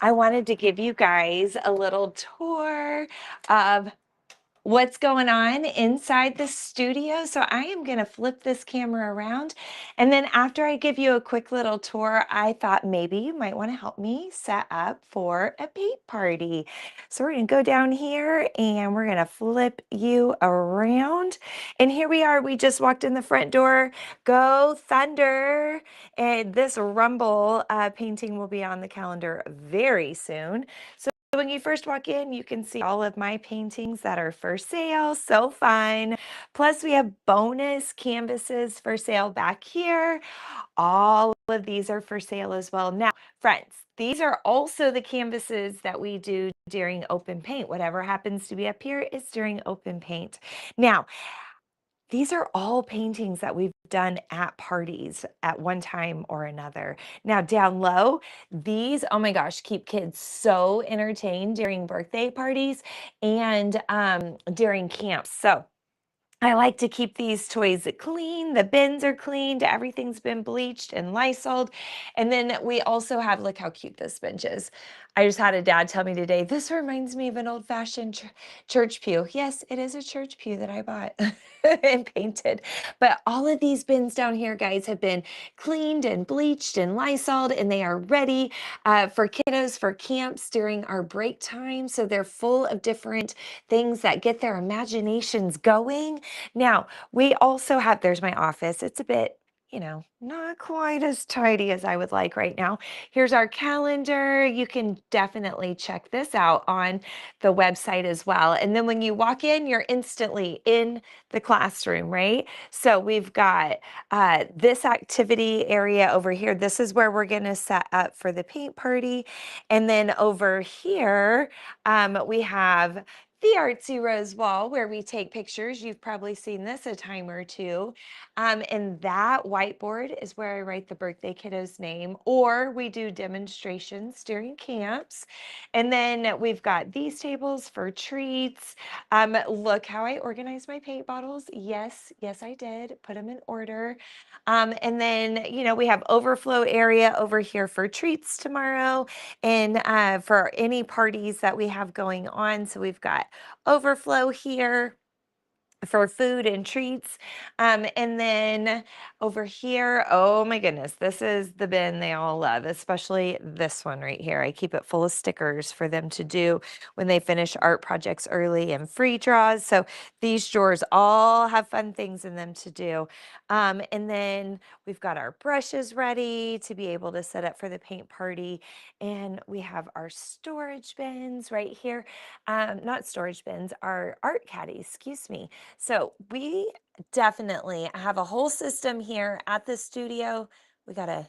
I wanted to give you guys a little tour of what's going on inside the studio. So I am going to flip this camera around. And then after I give you a quick little tour, I thought maybe you might want to help me set up for a paint party. So we're going to go down here and we're going to flip you around. And here we are. We just walked in the front door. Go Thunder. And this Rumble painting will be on the calendar very soon. So when you first walk in, you can see all of my paintings that are for sale. So fun. Plus, we have bonus canvases for sale back here. All of these are for sale as well. Now, friends, these are also the canvases that we do during open paint. Whatever happens to be up here is during open paint. Now, these are all paintings that we've done at parties at one time or another. Now down low, these, oh my gosh, keep kids so entertained during birthday parties and during camps. So I like to keep these toys clean. The bins are cleaned. Everything's been bleached and Lysoled. And then we also have, look how cute this bench is. I just had a dad tell me today, this reminds me of an old-fashioned church pew. Yes, it is a church pew that I bought and painted. But all of these bins down here, guys, have been cleaned and bleached and Lysoled, and they are ready for kiddos for camps during our break time. So they're full of different things that get their imaginations going. Now, we also have, there's my office. It's a bit, not quite as tidy as I would like right now. Here's our calendar. You can definitely check this out on the website as well. And then when you walk in, you're instantly in the classroom, right? So we've got this activity area over here. This is where we're going to set up for the paint party. And then over here, we have the Artsy Rose wall where we take pictures. You've probably seen this a time or two. And that whiteboard is where I write the birthday kiddo's name, or we do demonstrations during camps. And then we've got these tables for treats. Look how I organize my paint bottles. Yes, I did put them in order. And then, we have overflow area over here for treats tomorrow and for any parties that we have going on. So we've got overflow here for food and treats. And then over here, oh my goodness, this is the bin they all love, especially this one right here. I keep it full of stickers for them to do when they finish art projects early and free draws. So these drawers all have fun things in them to do. And then we've got our brushes ready to be able to set up for the paint party. And we have our storage bins right here. Not storage bins, our art caddies, excuse me. So we definitely have a whole system here at the studio. We gotta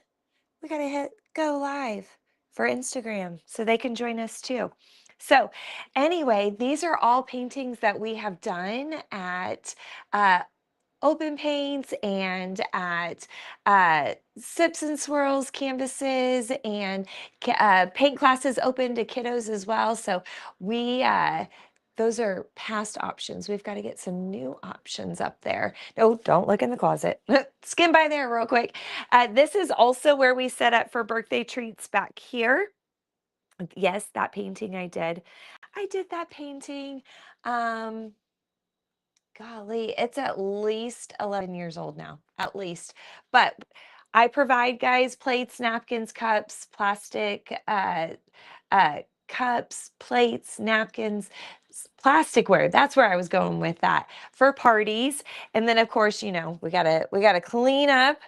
hit go live for Instagram so they can join us too. So anyway, these are all paintings that we have done at open paints and at Sips and Swirls canvases and paint classes open to kiddos as well. So we those are past options. We've got to get some new options up there. No, don't look in the closet. Skim by there real quick. This is also where we set up for birthday treats back here. Yes, that painting I did. I did that painting. Golly, it's at least 11 years old now, at least. But I provide, guys, plates, napkins, cups, plastic cups, plates, napkins, plasticware. That's where I was going with that for parties. And then, of course, we gotta clean up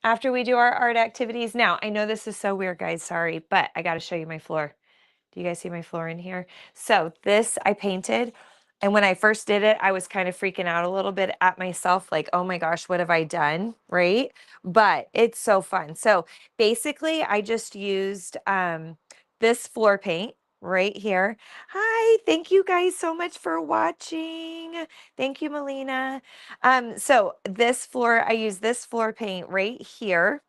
after we do our art activities. Now, I know this is so weird, guys. Sorry, but I got to show you my floor. Do you guys see my floor in here? So this I painted. And when I first did it, I was kind of freaking out a little bit at myself, like, oh my gosh, what have I done? Right? But it's so fun. So basically, I just used this floor paint right here. Hi, thank you guys so much for watching. Thank you, Melina. So I use this floor paint right here.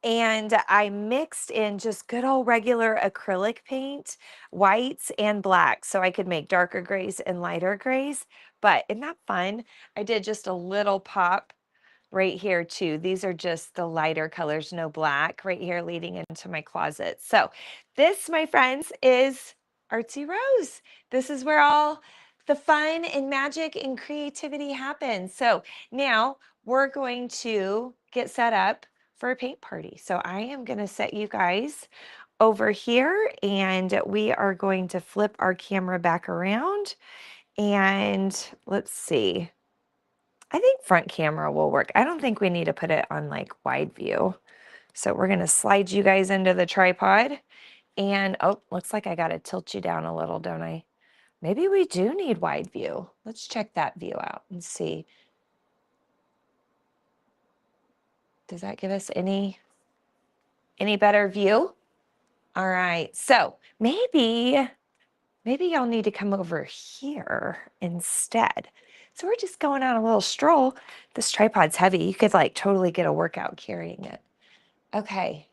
And I mixed in just good old regular acrylic paint, whites and blacks, so I could make darker grays and lighter grays. But isn't that fun? I did just a little pop right here too. These are just the lighter colors, no black, right here leading into my closet. So this, my friends, is Artsy Rose. This is where all the fun and magic and creativity happens. So now we're going to get set up for a paint party. So I am going to set you guys over here, and we are going to flip our camera back around, and let's see. I think front camera will work. I don't think we need to put it on like wide view. So we're going to slide you guys into the tripod, and oh, looks like I got to tilt you down a little, don't I? Maybe we do need wide view. Let's check that view out and see. Does that give us any better view? All right. So maybe y'all need to come over here instead. So we're just going on a little stroll. This tripod's heavy. You could like totally get a workout carrying it. Okay,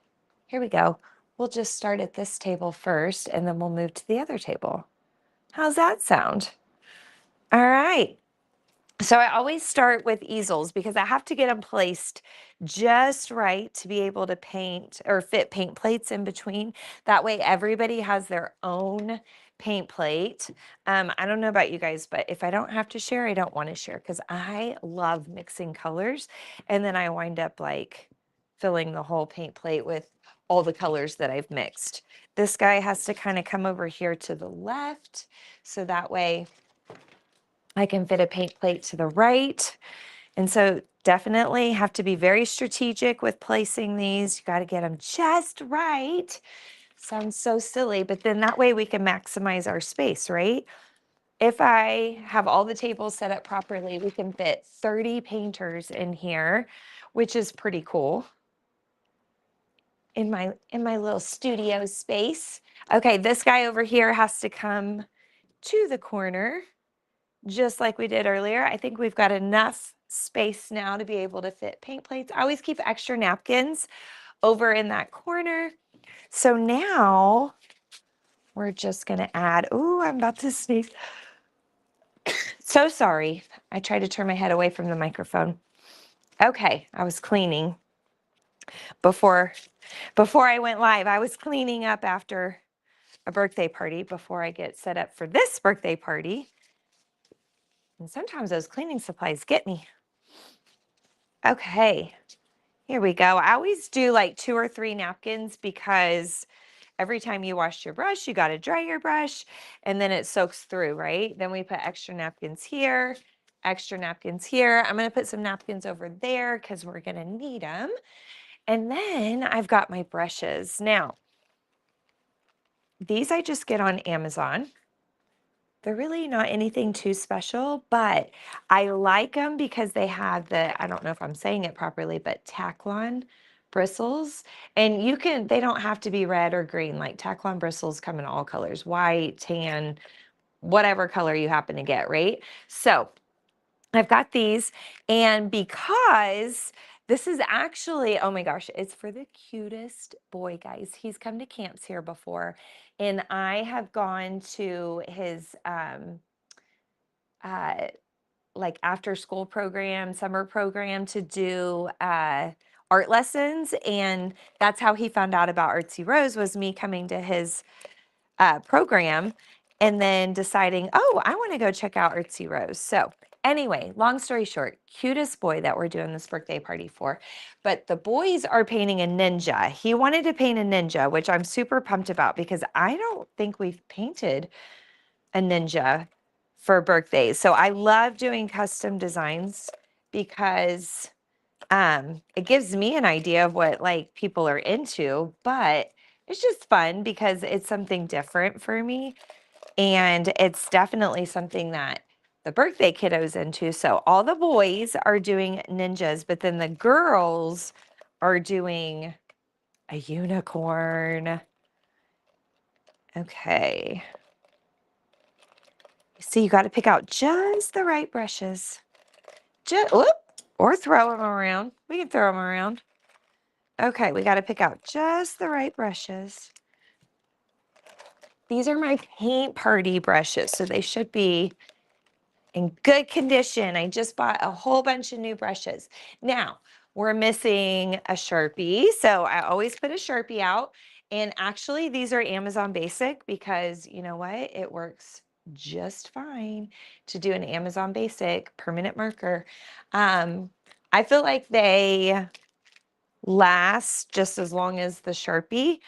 here we go. We'll just start at this table first, and then we'll move to the other table. How's that sound? All right. So I always start with easels because I have to get them placed just right to be able to paint or fit paint plates in between. That way everybody has their own paint plate. I don't know about you guys, but if I don't have to share, I don't want to share because I love mixing colors. And then I wind up like filling the whole paint plate with all the colors that I've mixed. This guy has to kind of come over here to the left. So that way I can fit a paint plate to the right. And so definitely have to be very strategic with placing these. You got to get them just right. Sounds so silly, but then that way we can maximize our space, right? If I have all the tables set up properly, we can fit 30 painters in here, which is pretty cool in my little studio space. Okay, this guy over here has to come to the corner, just like we did earlier. I think we've got enough space now to be able to fit paint plates. I always keep extra napkins over in that corner. So now we're just going to add, oh, I'm about to sneeze. So sorry. I tried to turn my head away from the microphone. Okay, I was cleaning before I went live. I was cleaning up after a birthday party before I get set up for this birthday party. And sometimes those cleaning supplies get me. Okay, here we go. I always do like 2 or 3 napkins because every time you wash your brush, you got to dry your brush and then it soaks through, right? Then we put extra napkins here, extra napkins here. I'm going to put some napkins over there because we're going to need them. And then I've got my brushes. Now, these I just get on Amazon. They're really not anything too special, but I like them because they have the, I don't know if I'm saying it properly, but Taklon bristles. And you can, they don't have to be red or green. Like Taklon bristles come in all colors, white, tan, whatever color you happen to get, right? So I've got these, and because this is actually, oh my gosh, it's for the cutest boy, guys. He's come to camps here before, and I have gone to his like after school program, summer program to do art lessons, and that's how he found out about Artsy Rose, was me coming to his program and then deciding, oh, I want to go check out Artsy Rose. So anyway, long story short, cutest boy that we're doing this birthday party for. But the boys are painting a ninja. He wanted to paint a ninja, which I'm super pumped about because I don't think we've painted a ninja for birthdays. So I love doing custom designs because it gives me an idea of what like people are into, but it's just fun because it's something different for me. And it's definitely something that the birthday kiddo's into. So all the boys are doing ninjas, but then the girls are doing a unicorn. Okay. See, you got to pick out just the right brushes. Or throw them around. We can throw them around. Okay, we got to pick out just the right brushes. These are my paint party brushes, so they should be in good condition. I just bought a whole bunch of new brushes. Now, we're missing a Sharpie, so I always put a Sharpie out. And actually, these are Amazon Basic because you know what? It works just fine to do an Amazon Basic permanent marker. I feel like they last just as long as the Sharpie.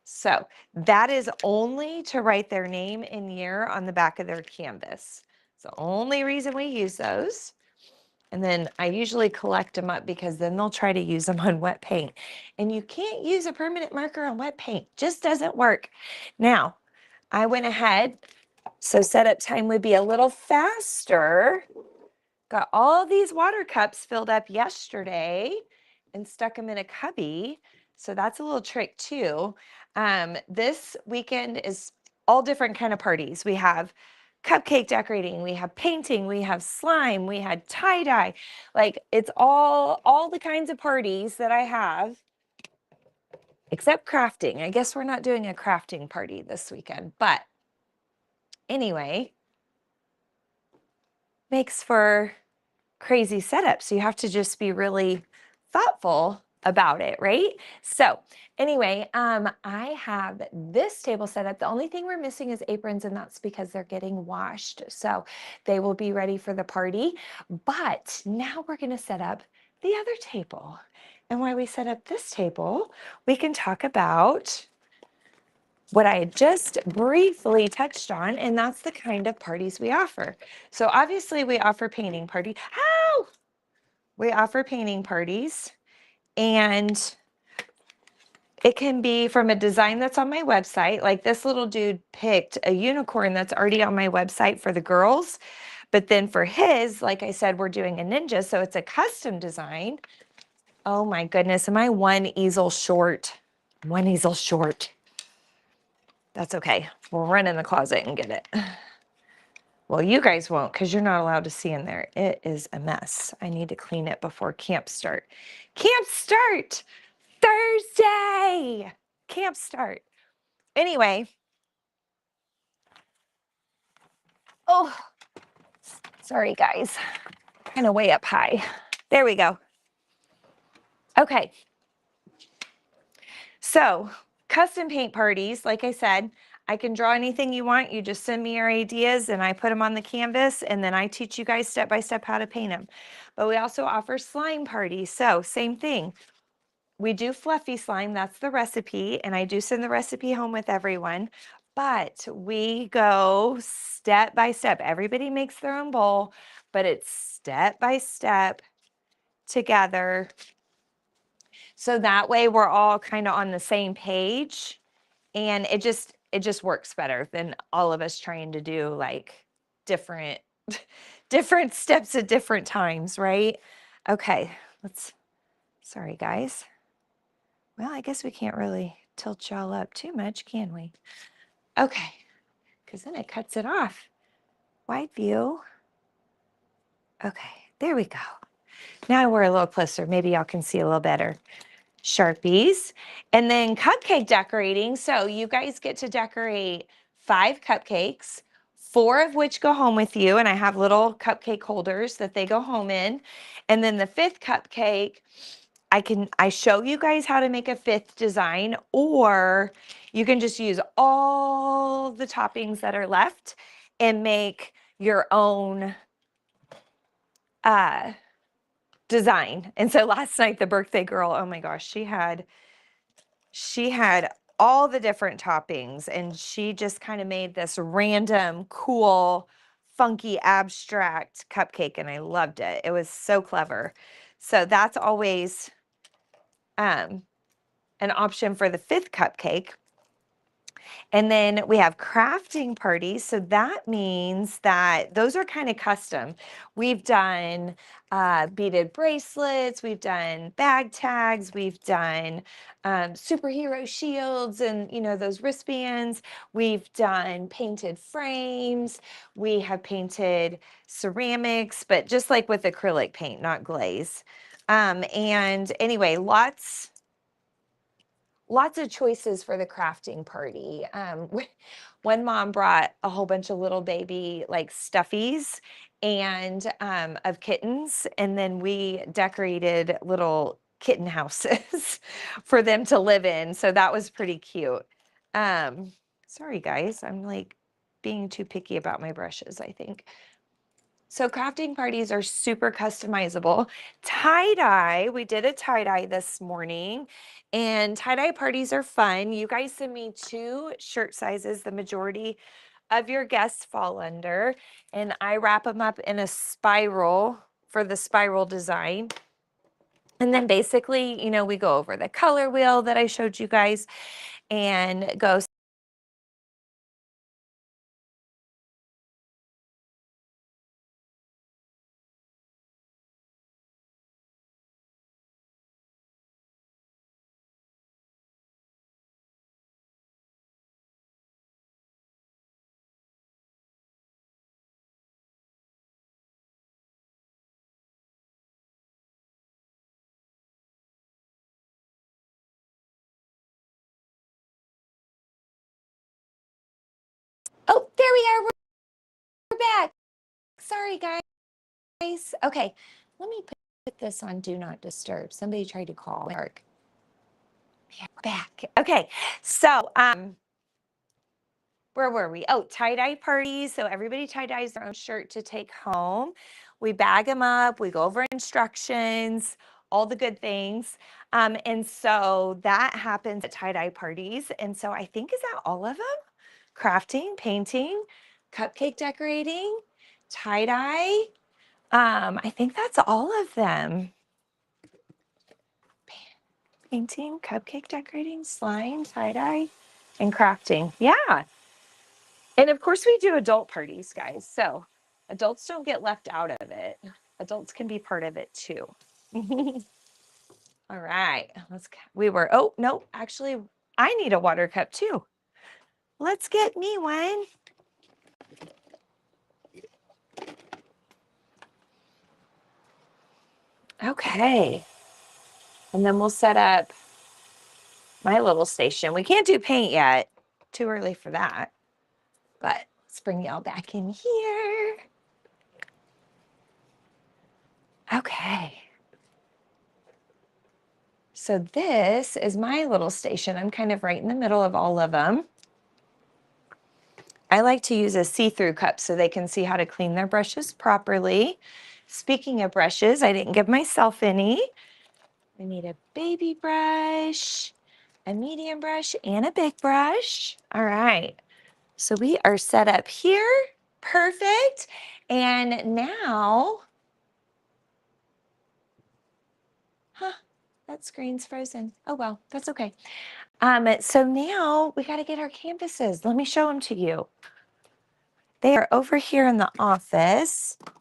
So that is only to write their name and year on the back of their canvas. It's the only reason we use those. And then I usually collect them up because then they'll try to use them on wet paint. And you can't use a permanent marker on wet paint. Just doesn't work. Now, I went ahead, so setup time would be a little faster. Got all these water cups filled up yesterday and stuck them in a cubby. So that's a little trick too. This weekend is all different kind of parties. We have cupcake decorating, we have painting, we have slime, we had tie-dye. Like it's all the kinds of parties that I have, except crafting. I guess we're not doing a crafting party this weekend, but anyway, makes for crazy setups. You have to just be really thoughtful about it, right? So anyway, I have this table set up. The only thing we're missing is aprons, and that's because they're getting washed. So they will be ready for the party. But now we're going to set up the other table. And while we set up this table, we can talk about what I had just briefly touched on, and that's the kind of parties we offer. So obviously we offer painting party. Ow! We offer painting parties, and it can be from a design that's on my website. Like this little dude picked a unicorn that's already on my website for the girls. But then for his, like I said, we're doing a ninja, so it's a custom design. Oh my goodness, am I one easel short? One easel short. That's okay. We'll run in the closet and get it. Well, you guys won't because you're not allowed to see in there. It is a mess. I need to clean it before camp start. Camp start! Thursday! Camp start. Anyway. Oh, sorry guys. Kind of way up high. There we go. Okay. So, custom paint parties, like I said, I can draw anything you want. You just send me your ideas and I put them on the canvas, and then I teach you guys step by step how to paint them. But we also offer slime parties. So same thing. We do fluffy slime. That's the recipe. And I do send the recipe home with everyone. But we go step by step. Everybody makes their own bowl, but it's step by step together. So that way we're all kind of on the same page. And it just works better than all of us trying to do like different steps at different times, right? Okay, sorry guys. Well, I guess we can't really tilt y'all up too much, can we? Okay, because then it cuts it off. Wide view. Okay, there we go. Now we're a little closer. Maybe y'all can see a little better. Sharpies, and then cupcake decorating. So you guys get to decorate 5 cupcakes, 4 of which go home with you, and I have little cupcake holders that they go home in. And then the 5th cupcake, I show you guys how to make a 5th design, or you can just use all the toppings that are left and make your own design. And so last night, the birthday girl, oh my gosh, she had all the different toppings, and she just kind of made this random, cool, funky, abstract cupcake, and I loved it. It was so clever. So that's always an option for the 5th cupcake. And then we have crafting parties. So that means that those are kind of custom. We've done beaded bracelets, we've done bag tags, we've done superhero shields and, you know, those wristbands. We've done painted frames. We have painted ceramics, but just like with acrylic paint, not glaze. And anyway, lots lots of choices for the crafting party. One mom brought a whole bunch of little baby like stuffies and of kittens, and then we decorated little kitten houses for them to live in. So that was pretty cute. Sorry guys, I'm like being too picky about my brushes, I think. So crafting parties are super customizable. Tie-dye, we did a tie-dye this morning, and tie-dye parties are fun. You guys send me 2 shirt sizes, the majority of your guests fall under, and I wrap them up in a spiral for the spiral design. And then basically, you know, we go over the color wheel that I showed you guys and go. Oh, there we are. We're back. Sorry, guys. Okay, let me put this on Do Not Disturb. Somebody tried to call. Mark. Yeah, we're back. Okay, so where were we? Oh, tie-dye parties. So everybody tie-dyes their own shirt to take home. We bag them up. We go over instructions, all the good things. And so that happens at tie-dye parties. And so I think, is that all of them? Crafting, painting, cupcake decorating, tie-dye. I think that's all of them. Painting, cupcake decorating, slime, tie-dye, and crafting. Yeah. And of course we do adult parties, guys. So adults don't get left out of it. Adults can be part of it too. All right. Oh, no, actually, I need a water cup too. Let's get me one. Okay. And then we'll set up my little station. We can't do paint yet. Too early for that. But let's bring y'all back in here. Okay. So this is my little station. I'm kind of right in the middle of all of them. I like to use a see-through cup so they can see how to clean their brushes properly. Speaking of brushes, I didn't give myself any. I need a baby brush, a medium brush, and a big brush. All right. So we are set up here. Perfect. And now, that screen's frozen. Oh, well, that's okay. So now we got to get our canvases. Let me show them to you. They are over here in the office. I'm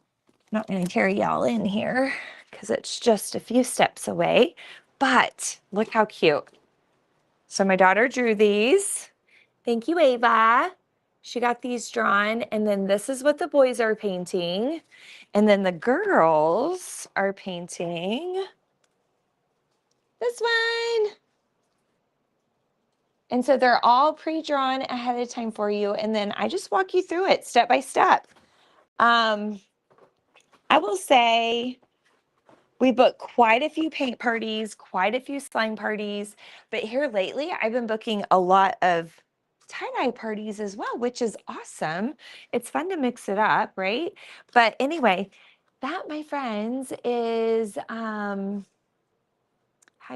not going to carry y'all in here because it's just a few steps away, but look how cute. So my daughter drew these. Thank you, Ava. She got these drawn, and then this is what the boys are painting. And then the girls are painting this one. And so they're all pre-drawn ahead of time for you. And then I just walk you through it step by step. I will say we booked quite a few paint parties, quite a few slime parties, but here lately I've been booking a lot of tie-dye parties as well, which is awesome. It's fun to mix it up, right? But anyway, that, my friends, is how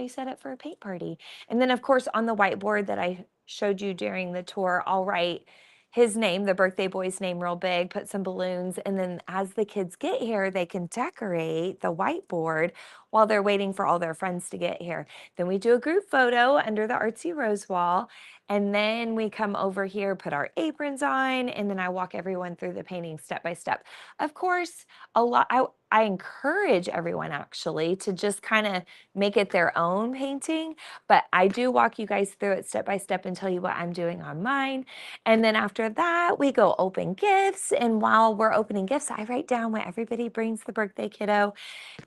you set up for a paint party. And then of course on the whiteboard that I showed you during the tour, I'll write his name, the birthday boy's name, real big, put some balloons, and then as the kids get here, they can decorate the whiteboard while they're waiting for all their friends to get here. Then we do a group photo under the Artsy Rose wall, and then we come over here, put our aprons on, and then I walk everyone through the painting step by step. Of course, I encourage everyone actually to just kind of make it their own painting, but I do walk you guys through it step by step and tell you what I'm doing on mine. And then after that, we go open gifts. And while we're opening gifts, I write down what everybody brings the birthday kiddo.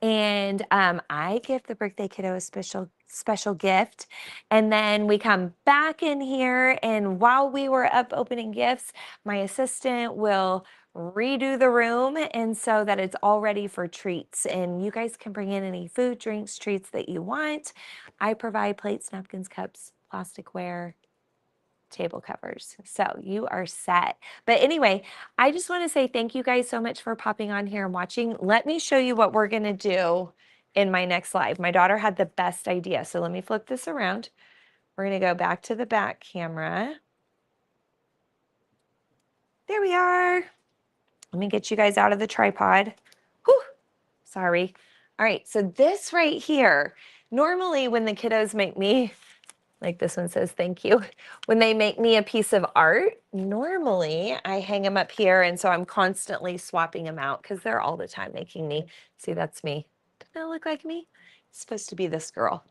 And I give the birthday kiddo a special gift. And then we come back in here, and while we were up opening gifts, my assistant will redo the room and so that it's all ready for treats. And you guys can bring in any food, drinks, treats that you want. I provide plates, napkins, cups, plasticware, table covers. So you are set. But anyway, I just want to say thank you guys so much for popping on here and watching. Let me show you what we're going to do in my next live. My daughter had the best idea. So let me flip this around. We're going to go back to the back camera. There we are. Let me get you guys out of the tripod. Whew, sorry. All right, so this right here, normally when the kiddos make me, like this one says, thank you. When they make me a piece of art, normally I hang them up here, and so I'm constantly swapping them out because they're all the time making me. See, that's me. Doesn't that look like me? It's supposed to be this girl.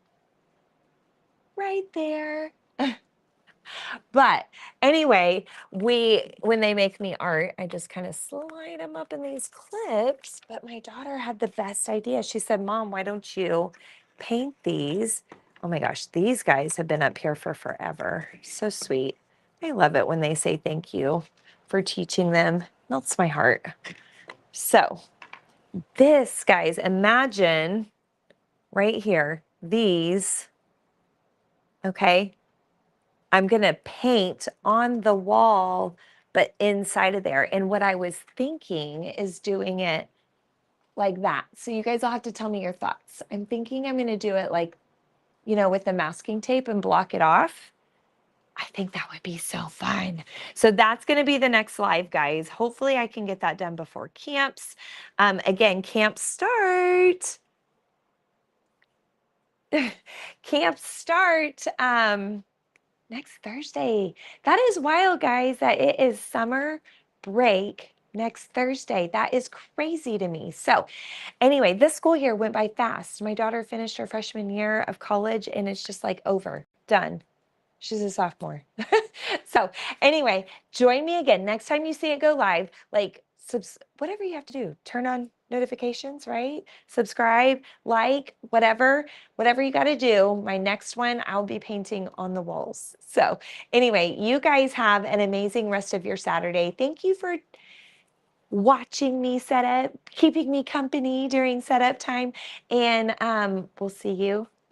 Right there. But anyway, when they make me art, I just kind of slide them up in these clips. But my daughter had the best idea. She said, Mom, why don't you paint these? Oh my gosh, these guys have been up here for forever. So sweet. I love it when they say thank you for teaching them. Melts my heart. So this, guys, imagine right here, these, okay? I'm going to paint on the wall, but inside of there. And what I was thinking is doing it like that. So you guys will have to tell me your thoughts. I'm thinking I'm going to do it like, you know, with the masking tape and block it off. I think that would be so fun. So that's going to be the next live, guys. Hopefully I can get that done before camps. Again, camps start. Camps start. Next Thursday. That is wild, guys, that it is summer break next Thursday. That is crazy to me. So anyway, this school year went by fast. My daughter finished her freshman year of college, and it's just like over, done. She's a sophomore. So anyway, join me again. Next time you see it go live, like whatever you have to do, turn on notifications, right? Subscribe, like, whatever you got to do. My next one, I'll be painting on the walls. So anyway, you guys have an amazing rest of your Saturday. Thank you for watching me set up, keeping me company during setup time, and we'll see you